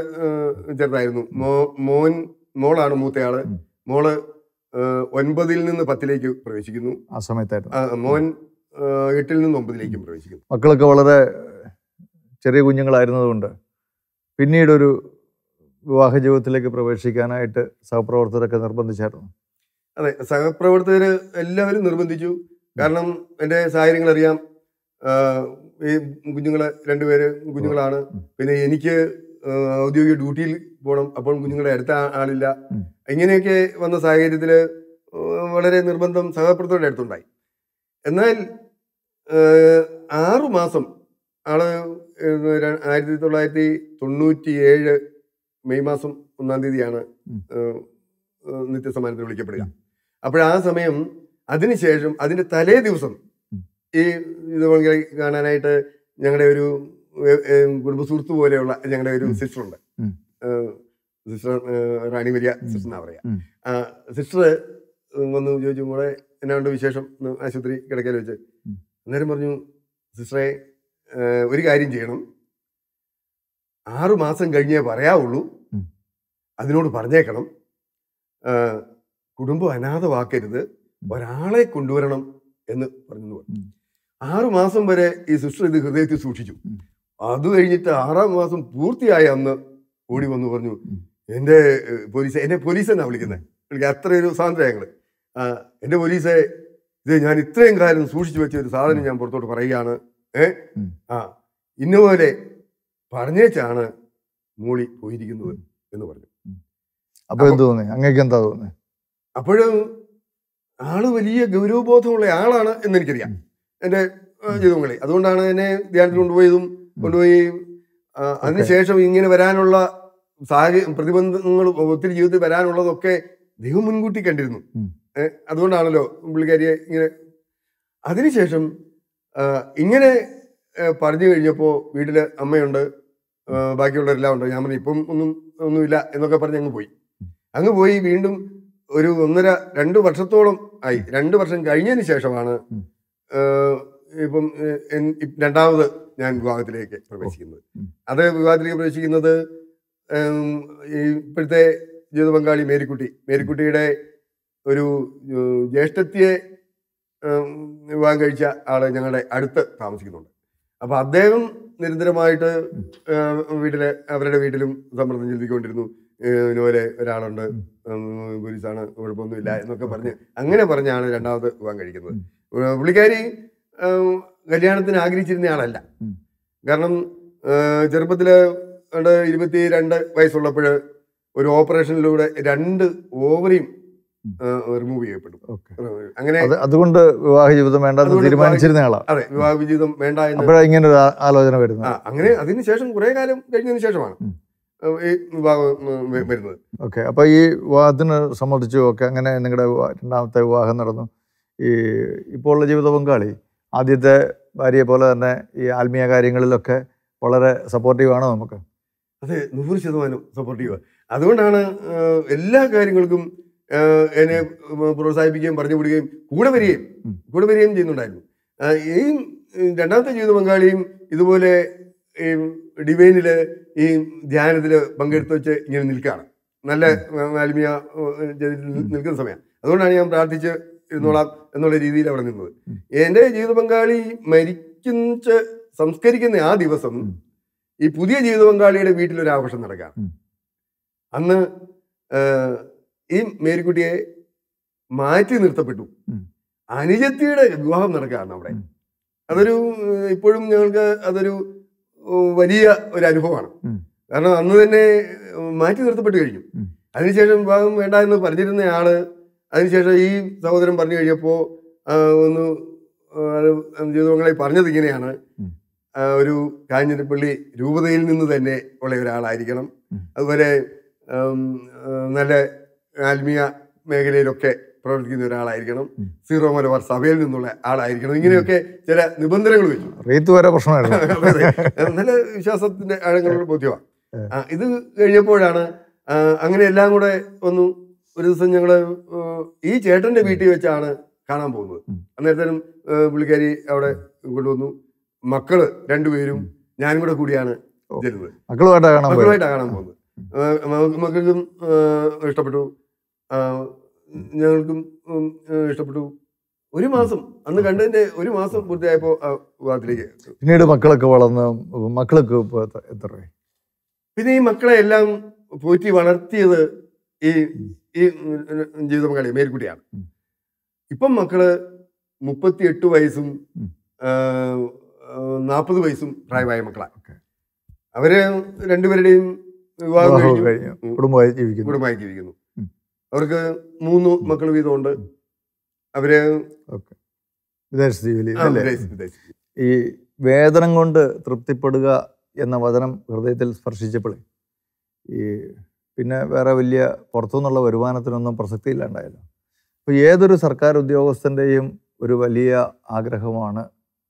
ചെറുതായിരുന്നു. മോളാണ് മൂത്തയാള്. മോള് 9-ൽ നിന്ന് 10ലേക്ക് പ്രവേശിക്കുന്നു. ആ സമയത്തായിരുന്നു. മോൻ 8-ൽ നിന്ന് 9ലേക്കും പ്രവേശിക്കുന്നു. മക്കളൊക്കെ വളരെ ചെറിയ കുഞ്ഞുങ്ങളായിരുന്നതുകൊണ്ട് പിന്നീടൊരു വിവാഹ ജീവിതത്തിലേക്ക് പ്രവേശിക്കാനായിട്ട് സഹപ്രവർത്തകരൊക്കെ നിർബന്ധിച്ചായിരുന്നു. അതെ, സഹപ്രവർത്തകർ എല്ലാവരും നിർബന്ധിച്ചു. കാരണം എൻ്റെ സാഹചര്യങ്ങൾ അറിയാം. ഈ കുഞ്ഞുങ്ങളെ 2 പേര് കുഞ്ഞുങ്ങളാണ്. പിന്നെ എനിക്ക് ഔദ്യോഗിക ഡ്യൂട്ടിയിൽ പോകണം. അപ്പോൾ കുഞ്ഞുങ്ങളെ അടുത്ത ആളില്ല. ഇങ്ങനെയൊക്കെ വന്ന സാഹചര്യത്തിൽ വളരെ നിർബന്ധം സഹപ്രവർത്തകരുടെ അടുത്തുണ്ടായി. എന്നാൽ 6 മാസം ആള് 1997 മെയ് മാസം 1-ാം തീയതിയാണ് നിത്യസമ്മാനത്തിന് വിളിക്കപ്പെടുക. അപ്പോഴാ സമയം അതിനുശേഷം അതിൻ്റെ തലേ ദിവസം ഈ ഇത് കാണാനായിട്ട് ഞങ്ങളുടെ ഒരു കുടുംബ സുഹൃത്ത് പോലെയുള്ള ഞങ്ങളുടെ ഒരു സിസ്റ്ററുണ്ട്. സിസ്റ്റർ റാണി വലിയ സിസ്റ്റർ എന്നാ പറയാ. സിസ്റ്റർ വന്ന് ചോദിച്ചു, മോളെ എന്നാണ്ട് വിശേഷം, ആശുപത്രി കിടക്കയിൽ വെച്ച്. അന്നേരം പറഞ്ഞു, സിസ്റ്ററെ ഒരു കാര്യം ചെയ്യണം, 6 മാസം കഴിഞ്ഞേ പറയാവുള്ളൂ, അതിനോട് പറഞ്ഞേക്കണം, കുടുംബം അനാഥമാക്കരുത്, ഒരാളെ കൊണ്ടുവരണം എന്ന് പറഞ്ഞു. 6 മാസം വരെ ഈ സിസ്റ്റർ ഇത് ഹൃദയത്തിൽ സൂക്ഷിച്ചു. അത് കഴിഞ്ഞിട്ട് 6-ാം മാസം പൂർത്തിയായ അന്ന് ഓടി വന്നു പറഞ്ഞു, എന്നെ പോലീസ് എന്നാ വിളിക്കുന്നത്. എനിക്ക് അത്രയൊരു സ്വാതന്ത്ര്യം ഞങ്ങള്. എൻ്റെ പോലീസെ, ഇത് ഞാൻ ഇത്രയും കാലം സൂക്ഷിച്ചു വെച്ച ഒരു സാധനം ഞാൻ പുറത്തോട്ട് പറയുകയാണ്. ഇന്നപോലെ പറഞ്ഞേച്ചാണ് മോളി പോയിരിക്കുന്നത് എന്ന് പറഞ്ഞു. അപ്പൊ എന്ത് തോന്നി? അങ്ങേക്ക് എന്താ തോന്നി? അപ്പോഴും ആള് വലിയ ഗൗരവബോധമുള്ള ആളാണ് എന്നെനിക്കറിയാം എൻ്റെ ജീവിതങ്ങളിൽ. അതുകൊണ്ടാണ് എന്നെ ധ്യാനത്തിൽ കൊണ്ടുപോയി അതിനുശേഷം ഇങ്ങനെ വരാനുള്ള പ്രതിബന്ധങ്ങൾ ഒത്തിരി ജീവിതത്തിൽ വരാനുള്ളതൊക്കെ ദൈവം മുൻകൂട്ടി കണ്ടിരുന്നു. അതുകൊണ്ടാണല്ലോ പുള്ളിക്കാരിയെ ഇങ്ങനെ. അതിനുശേഷം ഇങ്ങനെ പറഞ്ഞു കഴിഞ്ഞപ്പോൾ വീട്ടില് അമ്മയുണ്ട്, ബാക്കിയുള്ളവരെല്ലാം ഉണ്ട്. ഞാൻ പറഞ്ഞു ഇപ്പം ഒന്നുമില്ല എന്നൊക്കെ പറഞ്ഞ് അങ്ങ് പോയി വീണ്ടും ഒരു 1.5-2 വർഷത്തോളം ആയി. 2 വർഷം കഴിഞ്ഞതിന് ശേഷമാണ് ഇപ്പം 2ാമത് ഞാൻ വിവാഹത്തിലേക്ക് പ്രവേശിക്കുന്നത്. അത് വിവാഹത്തിലേക്ക് പ്രവേശിക്കുന്നത് ഇപ്പോഴത്തെ ജീവിത പങ്കാളി മേരിക്കുട്ടിയുടെ ഒരു ജ്യേഷ്ഠത്തിയെ വിവാഹം കഴിച്ച ആള് ഞങ്ങളുടെ അടുത്ത് താമസിക്കുന്നുണ്ട്. അപ്പൊ അദ്ദേഹം നിരന്തരമായിട്ട് അവരുടെ വീട്ടിലും സമ്മർദ്ദം ചെലുത്തിക്കൊണ്ടിരുന്നു. ഇതുപോലെ ഒരാളുണ്ട്, പോലീസാണ്, കുഴപ്പമൊന്നുമില്ല എന്നൊക്കെ പറഞ്ഞാണ് 2ാമത് വിവാഹം കഴിക്കുന്നത്. പുള്ളിക്കാരി കല്യാണത്തിന് ആഗ്രഹിച്ചിരുന്ന ആളല്ല. കാരണം ചെറുപ്പത്തില് 22 വയസ്സുള്ളപ്പോൾ ഒരു ഓപ്പറേഷനിലൂടെ 2 ഓവറിയും റിമൂവ് ചെയ്യപ്പെട്ടു. ഓക്കെ. അങ്ങനെ അതുകൊണ്ട് വിവാഹ ജീവിതം വേണ്ടെന്ന് തീരുമാനിച്ചിരുന്ന ആളാണ്. അതെ, വിവാഹ ജീവിതം വേണ്ട എന്ന്. അപ്പോഴാണ് ഇങ്ങനെ ഒരു ആലോചന വരുന്നത്. അങ്ങനെ അതിനുശേഷം കുറെ കാലം കഴിഞ്ഞതിന് ശേഷമാണ് ഈ വിവാഹം വരുന്നത്. ഓക്കെ. അപ്പോൾ ഈ വിവാഹത്തിന് സംബന്ധിച്ചു ഒക്കെ അങ്ങനെ നിങ്ങളുടെ രണ്ടാമത്തെ വിവാഹം നടന്നു. ഇപ്പോൾ ഉള്ള ജീവിത പങ്കാളി ആദ്യത്തെ ഭാര്യയെ പോലെ തന്നെ ഈ ആത്മീയ കാര്യങ്ങളിലൊക്കെ വളരെ സപ്പോർട്ടീവാണോ നമുക്ക്? അതെ, 100% സപ്പോർട്ടീവ്. അതുകൊണ്ടാണ് എല്ലാ കാര്യങ്ങൾക്കും എന്നെ പ്രോത്സാഹിപ്പിക്കുകയും പറഞ്ഞു വിടുകയും കൂടെ വരികയും ചെയ്യുന്നുണ്ടായിരുന്നു. ഈ രണ്ടാമത്തെ ജീവിത പങ്കാളിയും ഇതുപോലെ ഈ ഡിവൈനില് ഈ ധ്യാനത്തില് പങ്കെടുത്ത് വെച്ച് ഇങ്ങനെ നിൽക്കുകയാണ്, നല്ല ആത്മീയ നിൽക്കുന്ന സമയം. അതുകൊണ്ടാണ് ഞാൻ പ്രാർത്ഥിച്ച് ഇരുന്നോളാം എന്നുള്ള രീതിയിൽ അവിടെ നിന്നത്. എൻ്റെ ജീവിത പങ്കാളി സംസ്കരിക്കുന്ന ആ ദിവസം ഈ പുതിയ ജീവിത പങ്കാളിയുടെ വീട്ടിലൊരു ആഘോഷം നടക്കുകയാണ്. അന്ന് ഈ മേരിക്കുട്ടിയെ മാറ്റി നിർത്തപ്പെട്ടു. അനുജത്തിയുടെ വിവാഹം നടക്കുകയാണ് അവിടെ. അതൊരു ഇപ്പോഴും ഞങ്ങൾക്ക് അതൊരു വലിയ ഒരു അനുഭവമാണ്. കാരണം അന്ന് തന്നെ മാറ്റി നിർത്തപ്പെട്ട് കഴിഞ്ഞു. അതിനുശേഷം വിവാഹം വേണ്ട എന്ന് പറഞ്ഞിരുന്ന ആള് അതിനുശേഷം ഈ സഹോദരൻ പറഞ്ഞു കഴിഞ്ഞപ്പോൾ ഒന്ന് ജീവിതങ്ങളെ പറഞ്ഞത് ഇങ്ങനെയാണ്: ഒരു കാഞ്ഞിരപ്പള്ളി രൂപതയിൽ നിന്ന് തന്നെ ഉള്ള ഒരാളായിരിക്കണം, അതുപോലെ നല്ല ആത്മീയ മേഖലയിലൊക്കെ പ്രവർത്തിക്കുന്ന ഒരാളായിരിക്കണം, സീറോ മലബാർ സഭയിൽ നിന്നുള്ള ആളായിരിക്കണം. ഇങ്ങനെയൊക്കെ ചില നിബന്ധനകൾ വെച്ചു. നല്ല വിശ്വാസത്തിന്റെ ആഴങ്ങളുടെ ബോധ്യമാണ്. ഇത് കഴിഞ്ഞപ്പോഴാണ് അങ്ങനെ എല്ലാം കൂടെ ഒരു ദിവസം ഞങ്ങള് ഈ ചേട്ടന്റെ വീട്ടിൽ വെച്ചാണ് കാണാൻ പോകുന്നത്. അന്നേരത്തേനും പുള്ളിക്കാരി അവിടെ കൊണ്ടുവന്നു. മക്കള് രണ്ടുപേരും ഞാനും കൂടെ കൂടിയാണ് ചെല്ലുന്നത്. മക്കളുമായിട്ടാണ് കാണാൻ പോകുന്നത്. മക്കൾക്കും ഇഷ്ടപ്പെട്ടു, ഞങ്ങൾക്കും ഇഷ്ടപ്പെട്ടു. ഒരു മാസം അന്ന് കണ്ടതിന്റെ ഒരു മാസം പൂർത്തിയായപ്പോ വിവാഹത്തിലേക്ക്. പിന്നീട് മക്കളൊക്കെ വളർന്ന് മക്കൾക്ക് എത്ര? പിന്നെ ഈ മക്കളെ എല്ലാം പോറ്റി വളർത്തിയത് ഈ ജീവിത പങ്കാളി മേരിക്കുട്ടിയാണ്. ഇപ്പം മക്കള് 38 വയസ്സും 40 വയസ്സും പ്രായമായ മക്കളാണ്. അവര് രണ്ടുപേരുടെയും വിവാഹം കഴിഞ്ഞു, കുടുംബമായി ജീവിക്കുന്നു. അവർക്ക് 3 മക്കൾ വീതമുണ്ട്. അവര് ഈ വേതനം കൊണ്ട് തൃപ്തിപ്പെടുക എന്ന വചനം ഹൃദയത്തിൽ സ്പർശിച്ചപ്പോഴേ പിന്നെ വേറെ വലിയ പുറത്തുനിന്നുള്ള വരുമാനത്തിനൊന്നും പ്രസക്തിയില്ലാണ്ടായല്ലോ. അപ്പോൾ ഏതൊരു സർക്കാർ ഉദ്യോഗസ്ഥൻ്റെയും ഒരു വലിയ ആഗ്രഹമാണ്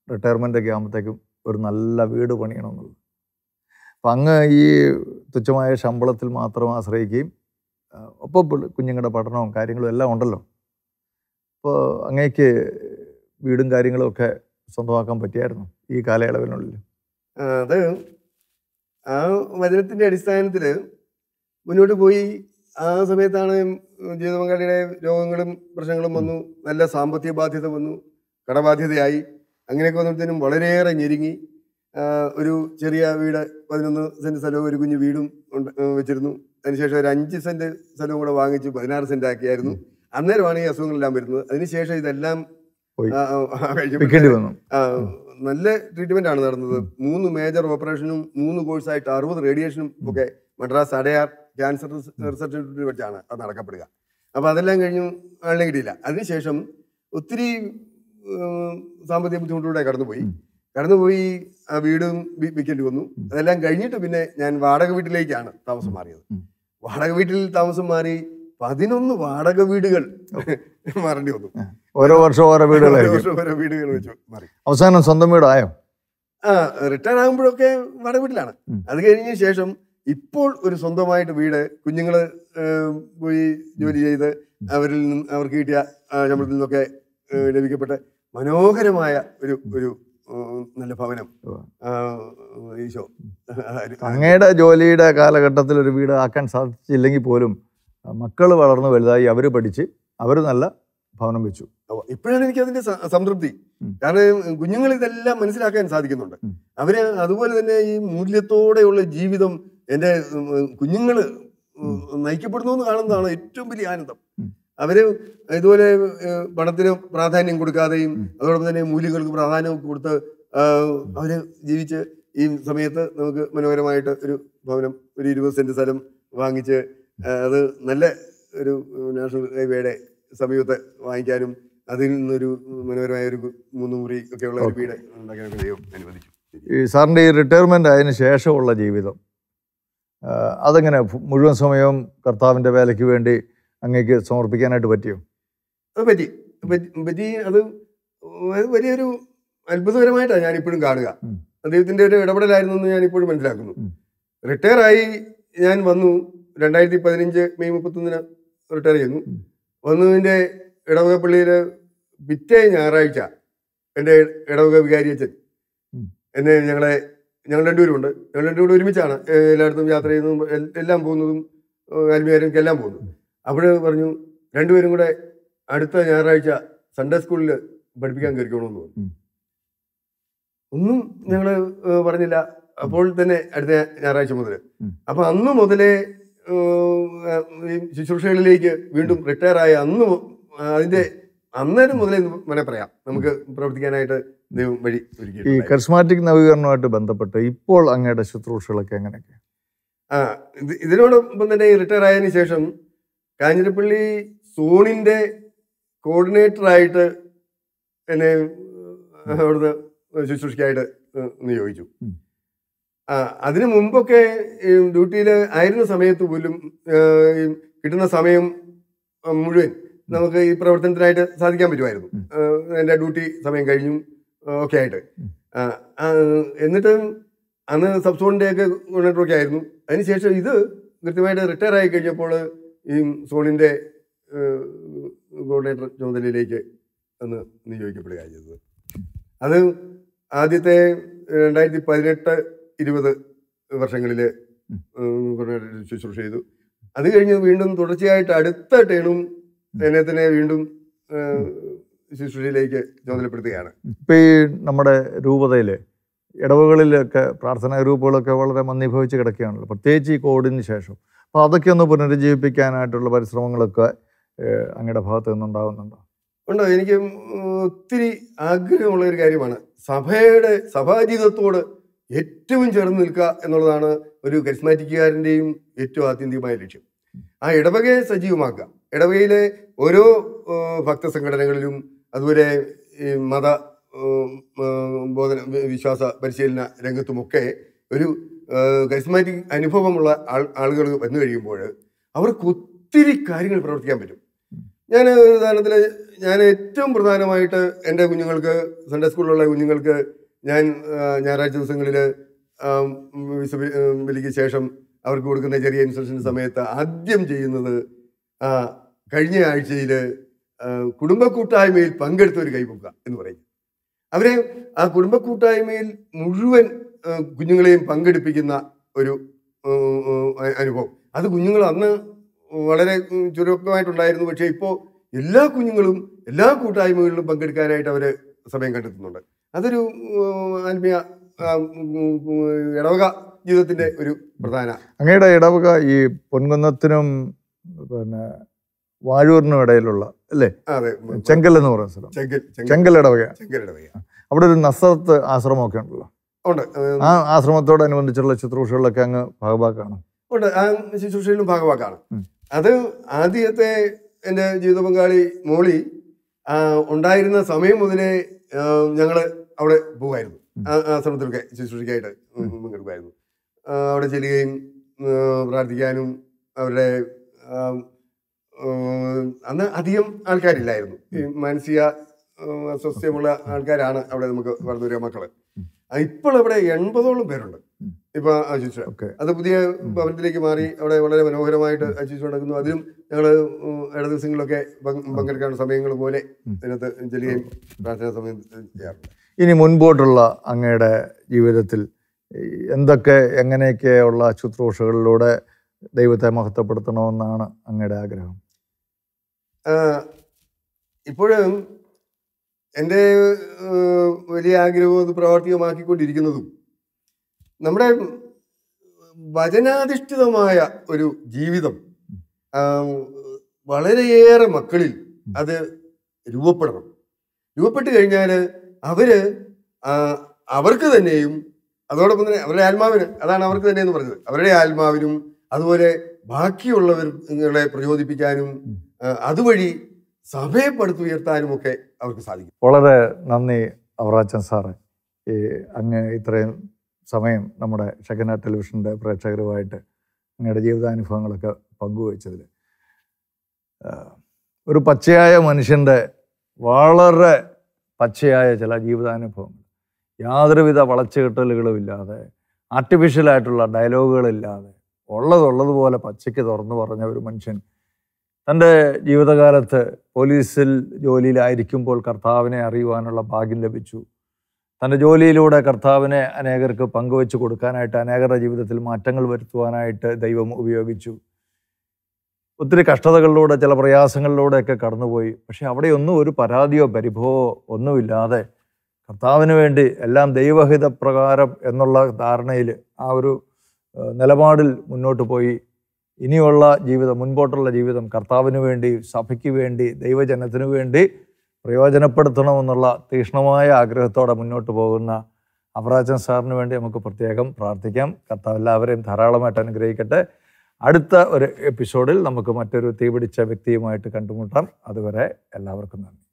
റിട്ടയർമെൻ്റൊക്കെ ആകുമ്പോഴത്തേക്കും ഒരു നല്ല വീട് പണിയണമെന്നുള്ളത്. അപ്പം അങ്ങ് ഈ തുച്ഛമായ ശമ്പളത്തിൽ മാത്രം ആശ്രയിക്കുകയും ഒപ്പം കുഞ്ഞുങ്ങളുടെ പഠനവും കാര്യങ്ങളും എല്ലാം ഉണ്ടല്ലോ. അപ്പോൾ അങ്ങേക്ക് വീടും കാര്യങ്ങളും ഒക്കെ സ്വന്തമാക്കാൻ പറ്റിയായിരുന്നു ഈ കാലയളവിനുള്ളിൽ? അത് ആ വചനത്തിൻ്റെ അടിസ്ഥാനത്തിൽ മുന്നോട്ട് പോയി. ആ സമയത്താണ് ജീവിത പങ്കാളിയുടെ രോഗങ്ങളും പ്രശ്നങ്ങളും വന്നു, നല്ല സാമ്പത്തിക ബാധ്യത വന്നു, കടബാധ്യതയായി. അങ്ങനെയൊക്കെ വന്നപ്പോഴത്തേനും വളരെയേറെ ഞെരുങ്ങി. ഒരു ചെറിയ വീട് 11 സെന്റ് സ്ഥലവും ഒരു കുഞ്ഞു വീടും വെച്ചിരുന്നു. അതിനുശേഷം ഒരു 5 സെന്റ് സ്ഥലവും കൂടെ വാങ്ങിച്ച് 16 സെന്റ് ആക്കിയായിരുന്നു. അന്നേരമാണ് ഈ അസുഖങ്ങളെല്ലാം വരുന്നത്. അതിനുശേഷം ഇതെല്ലാം നല്ല ട്രീറ്റ്മെന്റ് ആണ് നടന്നത്. 3 മേജർ ഓപ്പറേഷനും 3 കോഴ്സായിട്ട് 60 റേഡിയേഷനും ഒക്കെ മദ്രാസ് അടയാർ ക്യാൻസർ റിസർച്ച് ഇൻസ്റ്റിറ്റ്യൂട്ടിൽ വെച്ചാണ് അത് നടക്കപ്പെടുക. അപ്പോൾ അതെല്ലാം കഴിഞ്ഞു ആളിനെ കിട്ടിയില്ല. അതിനുശേഷം ഒത്തിരി സാമ്പത്തിക ബുദ്ധിമുട്ടിലൂടെ കടന്നുപോയി. ആ വീടും വിൽക്കേണ്ടി വന്നു. അതെല്ലാം കഴിഞ്ഞിട്ട് പിന്നെ ഞാൻ വാടക വീട്ടിലേക്കാണ് താമസം മാറിയത്. വാടക വീട്ടിൽ താമസം മാറി 11 വാടക വീടുകൾ മാറേണ്ടി വന്നു. ഓരോ വർഷം ഓരോ വീടുകൾ വെച്ചു മാറി. അവസാനം സ്വന്തം വീടായോ? റിട്ടയർ ആകുമ്പോഴൊക്കെ വാടക വീട്ടിലാണ്. അത് കഴിഞ്ഞ ശേഷം ഇപ്പോൾ ഒരു സ്വന്തമായിട്ട് വീട്, കുഞ്ഞുങ്ങള് പോയി ജോലി ചെയ്ത് അവർക്ക് കിട്ടിയ ശമ്പളത്തിൽ നിന്നൊക്കെ ലഭിക്കപ്പെട്ട മനോഹരമായ ഒരു നല്ല ഭവനം ഈശോ. അങ്ങയുടെ ജോലിയുടെ കാലഘട്ടത്തിൽ ഒരു വീട് ആക്കാൻ സാധിച്ചില്ലെങ്കിൽ പോലും മക്കൾ വളർന്നു വലുതായി, അവർ പഠിച്ച് അവർ നല്ല ഭവനം വെച്ചു. ഇപ്പോഴാണ് എനിക്ക് അതിന്റെ സംതൃപ്തി. കാരണം കുഞ്ഞുങ്ങൾ ഇതെല്ലാം മനസ്സിലാക്കാൻ സാധിക്കുന്നുണ്ട്. അവര് അതുപോലെ തന്നെ ഈ മൂല്യത്തോടെയുള്ള ജീവിതം എൻ്റെ കുഞ്ഞുങ്ങള് നയിക്കപ്പെടുന്നു എന്ന് കാണുന്നതാണ് ഏറ്റവും വലിയ ആനന്ദം. അവര് ഇതുപോലെ പണത്തിന് പ്രാധാന്യം കൊടുക്കാതെയും അതോടൊപ്പം തന്നെ മൂല്യങ്ങൾക്ക് പ്രാധാന്യം കൊടുത്ത് അവര് ജീവിച്ച് ഈ സമയത്ത് നമുക്ക് മനോഹരമായിട്ട് ഒരു ഭവനം, ഒരു 20 സെന്റ് സ്ഥലം വാങ്ങിച്ച് അത് നല്ല ഒരു നാഷണൽ ഹൈവേയുടെ സമീപത്ത് വാങ്ങിക്കാനും അതിൽ നിന്നൊരു മനോഹരമായ ഒരു 3 മുറി ഒക്കെയുള്ള ഒരു വീട് ഉണ്ടാക്കാനൊക്കെ ദൈവം അനുവദിച്ചു. ഈ സാറിൻ്റെ ഈ റിട്ടയർമെൻ്റ് ആയതിനു ശേഷമുള്ള ജീവിതം അതെങ്ങനെ മുഴുവൻ സമയവും കർത്താവിൻ്റെ വേലയ്ക്ക് വേണ്ടി അങ്ങേക്ക് സമർപ്പിക്കാനായിട്ട് പറ്റിയോ? അത് പറ്റി. അത് വലിയൊരു അത്ഭുതകരമായിട്ടാണ് ഞാനിപ്പോഴും കാണുക. അദ്ദേഹത്തിൻ്റെ ഒരു ഇടപെടലായിരുന്നു എന്ന് ഞാനിപ്പോഴും മനസ്സിലാക്കുന്നു. റിട്ടയറായി ഞാൻ വന്നു 2015 മെയ് 31 റിട്ടയർ ചെയ്യുന്നു. വന്നതിൻ്റെ ഇടവക പള്ളിയിൽ പിറ്റേ ഞായറാഴ്ച എൻ്റെ ഇടവക വികാരിയച്ഛൻ എന്നെ ഞങ്ങൾ രണ്ടുപേരും ഉണ്ട്. ഞങ്ങൾ രണ്ടുപേരും ഒരുമിച്ചാണ് എല്ലായിടത്തും യാത്ര ചെയ്യുന്നതും എല്ലാം പോകുന്നതും ആത്മീയർക്ക് എല്ലാം പോകുന്നു. അവിടെ പറഞ്ഞു രണ്ടുപേരും കൂടെ അടുത്ത ഞായറാഴ്ച സൺഡേ സ്കൂളിൽ പഠിപ്പിക്കാൻ കയറിക്കണമെന്ന് പറഞ്ഞു. ഒന്നും ഞങ്ങൾ പറഞ്ഞില്ല. അപ്പോൾ തന്നെ അടുത്ത ഞായറാഴ്ച മുതൽ. അപ്പൊ അന്ന് മുതലേ ശുശ്രൂഷകളിലേക്ക് വീണ്ടും റിട്ടയറായ അതിന്റെ അന്നേരം മുതലേ വേണേ പറയാം നമുക്ക് പ്രവർത്തിക്കാനായിട്ട് ദൈവം വഴി ഒരുക്കി. ഈ കറിസ്മാറ്റിക് നവീകരണമായിട്ട് ബന്ധപ്പെട്ട് ഇപ്പോൾ അങ്ങയുടെ ശുശ്രൂഷകളൊക്കെ എങ്ങനെയൊക്കെ? ഇതിനോടൊപ്പം തന്നെ റിട്ടയർ ആയതിനു ശേഷം കാഞ്ഞിരപ്പള്ളി സോണിന്റെ കോർഡിനേറ്ററായിട്ട് എന്നെ അവിടുന്ന് ശുശ്രൂഷയ്ക്കായിട്ട് നിയോഗിച്ചു. അതിനു മുമ്പൊക്കെ ഡ്യൂട്ടിയിൽ ആയിരുന്ന സമയത്ത് പോലും കിട്ടുന്ന സമയം മുഴുവൻ നമുക്ക് ഈ പ്രവർത്തനത്തിനായിട്ട് സാധിക്കാൻ പറ്റുമായിരുന്നു. എൻ്റെ ഡ്യൂട്ടി സമയം കഴിഞ്ഞും ഒക്കെ ആയിട്ട്. എന്നിട്ട് അന്ന് സബ് സോണിൻ്റെയൊക്കെ കോർഡിനേറ്ററൊക്കെ ആയിരുന്നു. അതിനുശേഷം ഇത് കൃത്യമായിട്ട് റിട്ടയർ ആയി കഴിഞ്ഞപ്പോൾ ഈ സോണിൻ്റെ കോർഡിനേറ്റർ ചുമതലയിലേക്ക് ഒന്ന് നിയോഗിക്കപ്പെടുകയാണ് ചെയ്തത്. അത് ആദ്യത്തെ 2018-20 വർഷങ്ങളിൽ ശുശ്രൂഷ ചെയ്തു. അത് കഴിഞ്ഞ് വീണ്ടും തുടർച്ചയായിട്ട് അടുത്ത ടേണും എന്നെ തന്നെ വീണ്ടും ശുശ്രൂഷയിലേക്ക് ചുമതലപ്പെടുത്തുകയാണ്. ഇപ്പം ഈ നമ്മുടെ രൂപതയിലെ ഇടവകളിലൊക്കെ പ്രാർത്ഥനാ ഗ്രൂപ്പുകളൊക്കെ വളരെ മന്ദീഭവിച്ച് കിടക്കുകയാണല്ലോ, പ്രത്യേകിച്ച് ഈ കോവിഡിന് ശേഷം. അപ്പോൾ അതൊക്കെ ഒന്ന് പുനരുജ്ജീവിപ്പിക്കാനായിട്ടുള്ള പരിശ്രമങ്ങളൊക്കെ അങ്ങയുടെ ഭാഗത്ത് നിന്നുണ്ടാകുന്നുണ്ടോ? ഉണ്ടോ? എനിക്ക് ഒത്തിരി ആഗ്രഹമുള്ള ഒരു കാര്യമാണ് സഭാജീവിതത്തോട് ഏറ്റവും ചേർന്ന് നിൽക്കുക എന്നുള്ളതാണ് ഒരു കരിസ്മാറ്റിക്കുകാരൻ്റെയും ഏറ്റവും ആത്യന്തികമായ ലക്ഷ്യം. ആ ഇടവകയെ സജീവമാക്കുക. ഇടവകയിലെ ഓരോ ഭക്ത സംഘടനകളിലും അതുപോലെ ഈ മത ബോധന വിശ്വാസ പരിശീലന രംഗത്തുമൊക്കെ ഒരു കരിസ്മാറ്റിക് അനുഭവമുള്ള ആളുകൾ വന്നു കഴിയുമ്പോൾ അവർക്ക് ഒത്തിരി കാര്യങ്ങൾ പ്രവർത്തിക്കാൻ പറ്റും. ഞാൻ ഉദാഹരണത്തിൽ ഞാൻ ഏറ്റവും പ്രധാനമായിട്ട് എൻ്റെ കുഞ്ഞുങ്ങൾക്ക്, സൺഡേ സ്കൂളിലുള്ള കുഞ്ഞുങ്ങൾക്ക് ഞാൻ ഞായറാഴ്ച ദിവസങ്ങളിൽ ബലിക്ക് ശേഷം അവർക്ക് കൊടുക്കുന്ന ചെറിയ ഇൻസ്ട്രക്ഷൻ്റെ സമയത്ത് ആദ്യം ചെയ്യുന്നത് കഴിഞ്ഞ ആഴ്ചയിൽ കുടുംബ കൂട്ടായ്മയിൽ പങ്കെടുത്ത ഒരു കൈപൊക്കുക എന്ന് പറയും. അവരെ ആ കുടുംബ കൂട്ടായ്മയിൽ മുഴുവൻ കുഞ്ഞുങ്ങളെയും പങ്കെടുപ്പിക്കുന്ന ഒരു അനുഭവം. അത് കുഞ്ഞുങ്ങൾ അന്ന് വളരെ ചുരുക്കമായിട്ടുണ്ടായിരുന്നു. പക്ഷേ ഇപ്പോൾ എല്ലാ കുഞ്ഞുങ്ങളും എല്ലാ കൂട്ടായ്മകളിലും പങ്കെടുക്കാനായിട്ട് അവർ സമയം കണ്ടെത്തുന്നുണ്ട്. അതൊരു ആത്മീയ ഇടവക ജീവിതത്തിന്റെ ഒരു പ്രധാന. അങ്ങയുടെ ഇടവക ഈ പൊൻകുന്നത്തിനും പിന്നെ വാഴൂരിനും ഇടയിലുള്ള അല്ലേ? അതെ, ചെങ്കൽ എന്ന് പറയുന്ന സ്ഥലം. ചെങ്കൽ ഇടവക. അവിടെ ഒരു നസറത്ത് ആശ്രമമൊക്കെ ഉണ്ടല്ലോ. ഉണ്ട്. ആ ആശ്രമത്തോടനുബന്ധിച്ചുള്ള ശുശ്രൂഷകളിലൊക്കെ അങ്ങ് ഭാഗവാക്കാണ്. ഉണ്ട്. ആ ശുശ്രൂഷയിലും ഭാഗവാക്കാണ്. അത് ആദ്യത്തെ എൻ്റെ ജീവിത പങ്കാളി മോളി ഉണ്ടായിരുന്ന സമയം മുതലേ ഞങ്ങൾ അവിടെ പോകുമായിരുന്നു. ആശ്രമത്തിലൊക്കെ ശുശ്രൂഷയ്ക്കായിട്ട് പങ്കെടുക്കുമായിരുന്നു. അവിടെ ചെല്ലുകയും പ്രാർത്ഥിക്കാനും അവരുടെ അന്ന് അധികം ആൾക്കാരില്ലായിരുന്നു. ഈ മാനസിക അസ്വസ്ഥമുള്ള ആൾക്കാരാണ് അവിടെ നമുക്ക് വളർന്നു വരിക മക്കള്. ഇപ്പോൾ അവിടെ 80ഓളം പേരുണ്ട്. ഇപ്പൊ ആ ശുശ്രൂഷ അത് പുതിയ ഭവനത്തിലേക്ക് മാറി അവിടെ വളരെ മനോഹരമായിട്ട് ആ ശുശ്രൂഷ നടക്കുന്നു. അതിലും ഞങ്ങൾ ഇട ദിവസങ്ങളിലൊക്കെ പങ്കെടുക്കാനുള്ള സമയങ്ങൾ പോലെ അതിനകത്ത് ചെല്ലുകയും പ്രാർത്ഥനാ സമയം ചെയ്യാറുണ്ട്. ഇനി മുൻപോട്ടുള്ള അങ്ങയുടെ ജീവിതത്തിൽ എന്തൊക്കെ എങ്ങനെയൊക്കെയുള്ള ശുശ്രൂഷകളിലൂടെ ദൈവത്തെ മഹത്വപ്പെടുത്തണമെന്നാണ് അങ്ങയുടെ ആഗ്രഹം? ഇപ്പോഴും എൻ്റെ വലിയ ആഗ്രഹവും അത് പ്രാവർത്തികമാക്കിക്കൊണ്ടിരിക്കുന്നതും നമ്മുടെ വചനാധിഷ്ഠിതമായ ഒരു ജീവിതം വളരെയേറെ മക്കളിൽ അത് രൂപപ്പെട്ട് കഴിഞ്ഞാൽ അവർക്ക് തന്നെയും അതോടൊപ്പം തന്നെ അവരുടെ ആത്മാവിന്, അതാണ് അവർക്ക് തന്നെ എന്ന് പറഞ്ഞത്, അവരുടെ ആത്മാവിനും അതുപോലെ ബാക്കിയുള്ളവരെ പ്രചോദിപ്പിക്കാനും അതുവഴി സഭയെ പടുത്തുയർത്താനും ഒക്കെ അവർക്ക് സാധിക്കും. വളരെ നന്ദി അവറാച്ചൻ സാറ്, ഈ അങ്ങ് ഇത്രയും സമയം നമ്മുടെ ഷെക്കന ടെലിവിഷൻ്റെ പ്രേക്ഷകരുമായിട്ട് അങ്ങയുടെ ജീവിതാനുഭവങ്ങളൊക്കെ പങ്കുവച്ചതിൽ. ഒരു പച്ചയായ മനുഷ്യൻ്റെ വളരെ പച്ചയായ ചില ജീവിതാനുഭവങ്ങൾ, യാതൊരുവിധ വളച്ചുകെട്ടലുകളും ഇല്ലാതെ, ആർട്ടിഫിഷ്യലായിട്ടുള്ള ഡയലോഗുകളില്ലാതെ, ഉള്ളതുപോലെ പച്ചയ്ക്ക് തുറന്നു പറഞ്ഞ ഒരു മനുഷ്യൻ തൻ്റെ ജീവിതകാലത്ത് പോലീസിൽ ജോലിയിലായിരിക്കുമ്പോൾ കർത്താവിനെ അറിയുവാനുള്ള ഭാഗ്യം ലഭിച്ചു. തൻ്റെ ജോലിയിലൂടെ കർത്താവിനെ അനേകർക്ക് പങ്കുവെച്ച് കൊടുക്കാനായിട്ട്, അനേകരുടെ ജീവിതത്തിൽ മാറ്റങ്ങൾ വരുത്തുവാനായിട്ട് ദൈവം ഉപയോഗിച്ചു. ഒത്തിരി കഷ്ടതകളിലൂടെ, ചില പ്രയാസങ്ങളിലൂടെയൊക്കെ കടന്നുപോയി. പക്ഷെ അവിടെയൊന്നും ഒരു പരാതിയോ പരിഭവമോ ഒന്നുമില്ലാതെ കർത്താവിന് വേണ്ടി എല്ലാം ദൈവഹിതപ്രകാരം എന്നുള്ള ധാരണയിൽ, ആ ഒരു നിലപാടിൽ മുന്നോട്ട് പോയി. ഇനിയുള്ള ജീവിതം, മുൻപോട്ടുള്ള ജീവിതം കർത്താവിന് വേണ്ടി, സഭയ്ക്ക് വേണ്ടി, ദൈവജനത്തിനു വേണ്ടി പ്രയോജനപ്പെടുത്തണമെന്നുള്ള തീക്ഷ്ണമായ ആഗ്രഹത്തോടെ മുന്നോട്ട് പോകുന്ന അവറാച്ചൻ സാറിന് വേണ്ടി നമുക്ക് പ്രത്യേകം പ്രാർത്ഥിക്കാം. കർത്താവ് എല്ലാവരെയും ധാരാളമായിട്ട് അനുഗ്രഹിക്കട്ടെ. അടുത്ത ഒരു എപ്പിസോഡിൽ നമുക്ക് മറ്റൊരു തീപിടിച്ച വ്യക്തിയുമായിട്ട് കണ്ടുമുട്ടാം. അതുവരെ എല്ലാവർക്കും നന്ദി.